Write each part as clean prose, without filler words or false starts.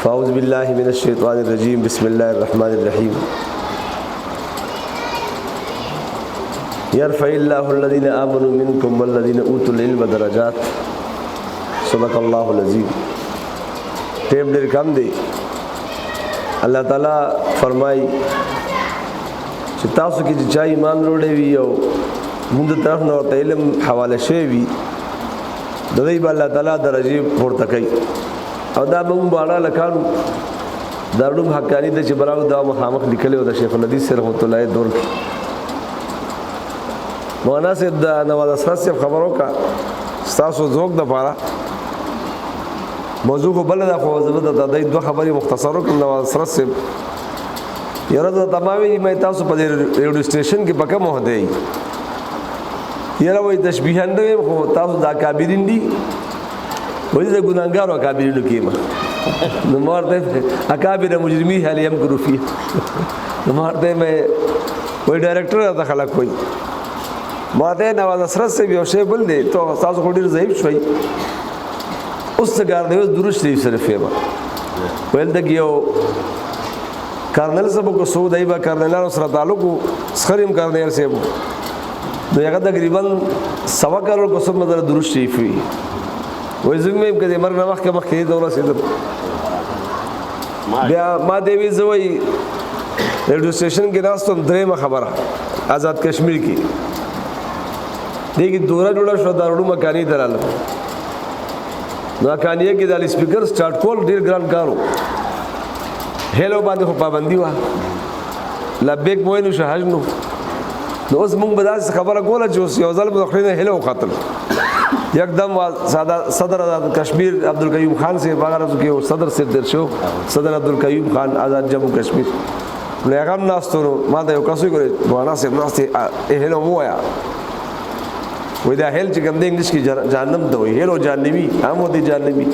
فاعوذ باللہ من الشیطان الرجیم بسم اللہ الرحمن الرحیم یرفع اللہ الذین آمنوا منکم والذین اوتوا العلم درجات صدق اللہ العظیم. ٹیم ډېر کم دی. الله تعالی فرمای چې تاسو کې چې چا ایمان وروړی وي او موږ طرف نه ورته علم حواله شوی وي د دوی به الله تعالی درجې پورته کوي او دا موږ باندې لکانو دارالعلوم حقانی د چې براو دا مخامخ لیکلی و د شیخ الحدیث رحمت الله دور کې مولانا صاحب د نواز اسرت صاحب خبر وکړه ستاسو ذوق دپاره موضوع خو بله ده خو زه به د دوی دوه خبرې مختصر وکړم. نواز اسرت صاحب یاره زه تمامې مې تاسو په دې ریډیو سټیشن کې په کوم عهده یې یاره وایي تشبیهن نه ویم خو تاسو د اکابرین دي وایي زه ګناهګارو اکابرینو کې یم نو ما ورته اکابر مجرمي هل یمکرو فیه نو ما ورته مې وایي ډایرکټر راته خلک وایي ما ته نواز اسرت صاحب یو شی بل دی تو تاسو خو ډېر ضعیف شوئ اوس څه کار دی اوس درود شریف صرف یم ویل دګ یو کارنل صاحب کو سو دی با کارنلانو سره تعلق سخریم کارنل صاحب نو هغه تقریبا 1.25 کروڑ کو سم در درود شریف وی وای زمې کدي مرګ نه مخکې دوره سیدم بیا ما دیوی زوی ریډیو سټیشن کې راستم درېمه خبره آزاد کشمیر کې دیګي دوره جوړه شو دارالعلوم مکانی دراله نو کانیه کې د سپیکر سٹارټ کول ډیر ګران کارو هلو باندې خو پابندي وا لبیک موینو شهج نو اوس موږ به داسې خبره کوله چې اوس یو ځل به خلینو هلو خاطر یکدم ساده صدر آزاد کشمیر عبدالقیوم خان سے باغرز کې صدر سے در شو صدر عبدالقیوم خان آزاد جموں کشمیر لغم ناستو ما ته یو کسو کوي وانا سے ناسته هلو مویا وې دا هل چې کوم د انګلیش کې جهنم ته وي هلو جهنمی هم دي جهنمی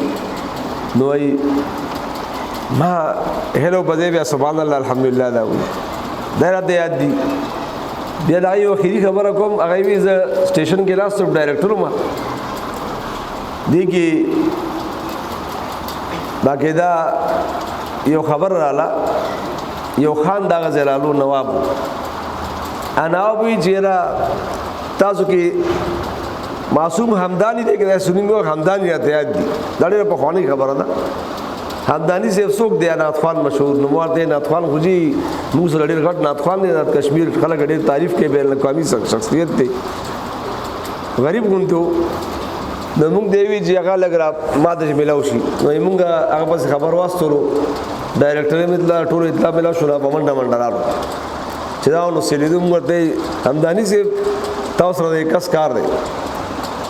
نو ای ما هلو په دې بیا سبحان الله الحمدلله دا وي دا راته یاد دي بیا دا یو اخیری خبره کوم هغه وی ز سټیشن کې راستم ډایرکټر ما دی کې باقاعده یو خبر رااله یو خان دا غزلالو نواب انا وی چیرې تاسو کې معصوم حمدانی دی کې سنینو حمدانی راته یاد دي دا ډېره پخوانۍ خبره ده. حمدانی سے څوک دی ناتخوان مشهور نو ورته ناتخوان خو جی موږ سره ډېر غټ ناتخوان دی د کشمیر خلک ډېر تعریف کوي بین الاقوامي شخصیت دی غریب غونته نو موږ دیوی چې هغه لګرا ماده ملاو شي نو موږ هغه بس خبر واستلو ډایرکټر متلا ټول اطلاع ملاو شو په منډه راو چې دا نو سلیدوم ورته حمدانی سے تاسو سره کس کار دی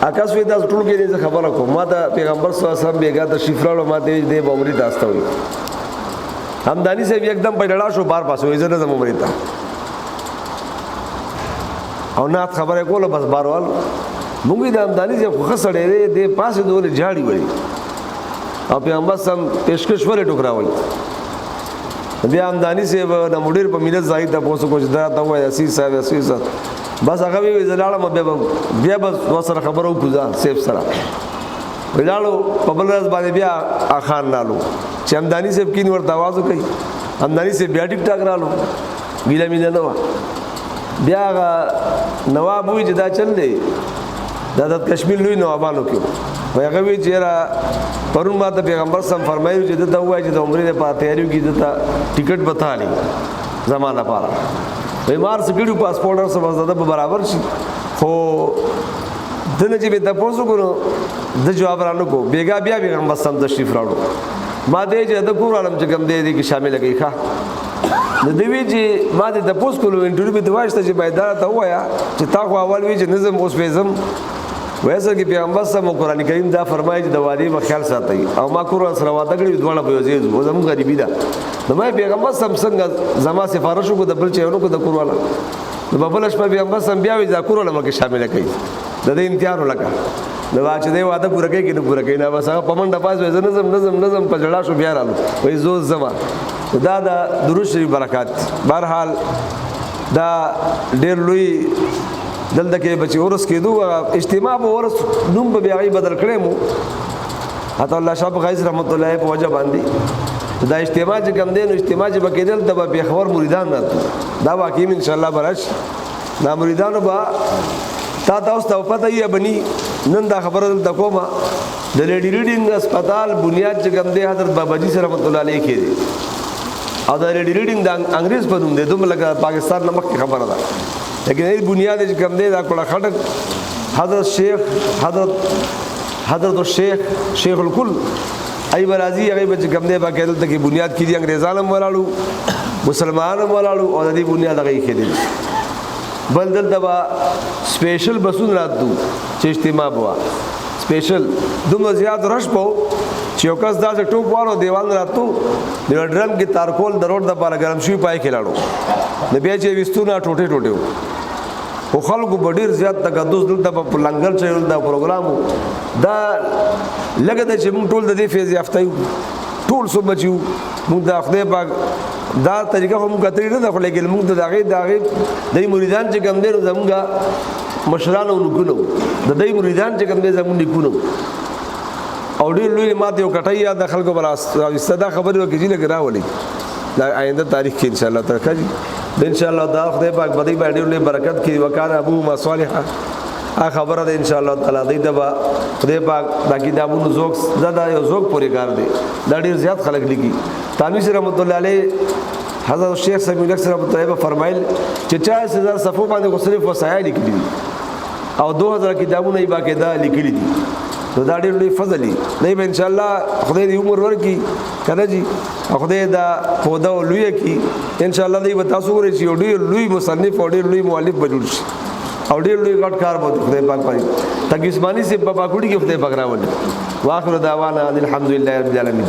اکاس وې دا ټول کې دې خبره کوم ما ته پیغمبر صلی الله علیه وسلم بیګا د شفرالو ما ته دې عمرې داسته وي حمدانی سے एकदम په ډړا شو بار پاسو عزت زمو عمرې تا او نات خبره کوله بس باروال موږ د حمدانی سے خو خسړې دې پاسه دوله جاړي وړي او پیغمبر سم پیشکش ولې ټوکرا وړي بیا حمدانی سے د مدیر په ملت زاهد د پوسو کو دا ته وای اسی صاحب بس هغه وی زلاله بیا بس وسره خبرو کوزا سیف سره ویلاړو په بل ورځ باندې بیا اخان نالو چې حمدانی صاحب کین ورته आवाज وکي حمدانی صاحب بیا ټیک ټاک رالو ګیله مینه نو بیا نواب وی چې دا چل دی د کشمیر لوی نوابانو کې وای هغه وی چې را پرون ماته پیغمبر سم فرمایي چې دا وای چې د عمرې په تیاریو کې دته ټیکټ بتالي زمانہ پاره بیمار سکیډو پاسپورټ سره زده په برابر شي خو دنه چې به تاسو کو د جواب رانو کو بیګا بیا پیغمبر سم تشریف راوړو ما دې چې د کور عالم چې کم دې کې شامل کړي ښا د دوی چې ما دې تاسو کو انټرویو به دواشته چې باید ته وایا چې تاسو اول وی چې نظم اوس وېزم وایسه کې پیغمبر سم قرآن کریم دا فرمایي چې د وادي په خیال ساتي او ما قرآن سره واده کړی دوه په یوځای او زموږ غریبی ده نو مې پیغمبر سم څنګه زما سفارش کو د بل چېونو کو د قرآن نو بل شپه پیغمبر سم بیا وی ذکر له مکه شامل کړي د دې امتحان ولکه نو چې دی واده پوره کوي کې نه پوره کوي نه بس هغه پمنډه پاس وې نظم په جړا شو بیا رالو وې زو زما دا د درود شریف برکات بهرحال دا ډېر لوی دلته کې بچي ورس کېدو اجتماع به ورس نوم به بیا بدل کړي مو حتی الله شاه غیث رحمت الله په وجه باندې دا اجتماع چې کوم دی نو اجتماع چې به کېدل ته به پېښور مریدان راتلو دا واقعي انشاءالله به راشي دا مریدانو به تاسو ته پته یې بني نن دا خبره دلته کومه د لیډي ریډینګ هسپتال بنیاد چې کوم دی حضرت باباجي سره رحمت الله علیه کې دی او دا لیډي ریډینګ د انګریز په نوم دی دومره لکه پاکستان نه مخکې خبره ده لیکن ای بنیاد چې کوم دی دا کوړه خټک حضرت الشیخ شیخ الکل ای برازي هغه به کوم دی باقي دلته کې بنیاد کې دي انګریزانو ولاړو مسلمانانو ولاړو او د دې بنیاد هغه کې دي بل دلته با سپیشل بسون راتلو چې اجتماع بوا سپیشل دومره زیات رش پو چې یو کس داسې ټوپ وارو دیوال راتلو د ډرم کې تارکول د روډ د پاره ګرم شوي پای کې لاړو د بیا چې وستونه ټوټه ټوټه خو خلکو ډېر زیات تقدس دلته په لنګر چول دا پروګرامو دا لګه د چې موږ ټول د دې فیض یافته یو ټول څو بچو موږ د خدای پاک دا طریقه هم کتري نه خو لګل موږ د داغه د مریدان چې کوم دي زموږه مشرانو نکونو د دې مریدان چې کوم دي زموږ نکونو او ډېر لوی ماته یو کټیا د خلکو بل استدا خبرې وکړي لګ راولي دا آینده تاریخ کې ان شاء الله ترکه ان شاء الله دا خدای پاک بدی باندې ډېر برکت کوي وکانه ابو ما صالحه خبره ده ان شاء الله تعالی دې دبا خدای پاک دا کتابونو زوق زدا یو زوق پوری کار دی دا ډېر زیات خلک لګي تانوی رحمت الله علیه حضرت شیخ سمیع رحمت الله علیه فرمایل چې 40000 صفحو باندې صرف وصایا لیکلي او 2000 کتابونه یې باقاعده لیکلي دي نو دا ډېر لوی فضل دی به ان شاء الله خدای دې عمر ورکړي کنه جی خدای دا خدا لوی کی ان شاء الله دې تاسو ورې چې ډېر لوی مصنف او ډېر لوی مؤلف بجوړ شي او ډېر لوی غټ کار به خدای پاک پای تګیسمانی سے په باکوړي کې خدای پاک راول واخر دعوانا الحمدلله رب العالمین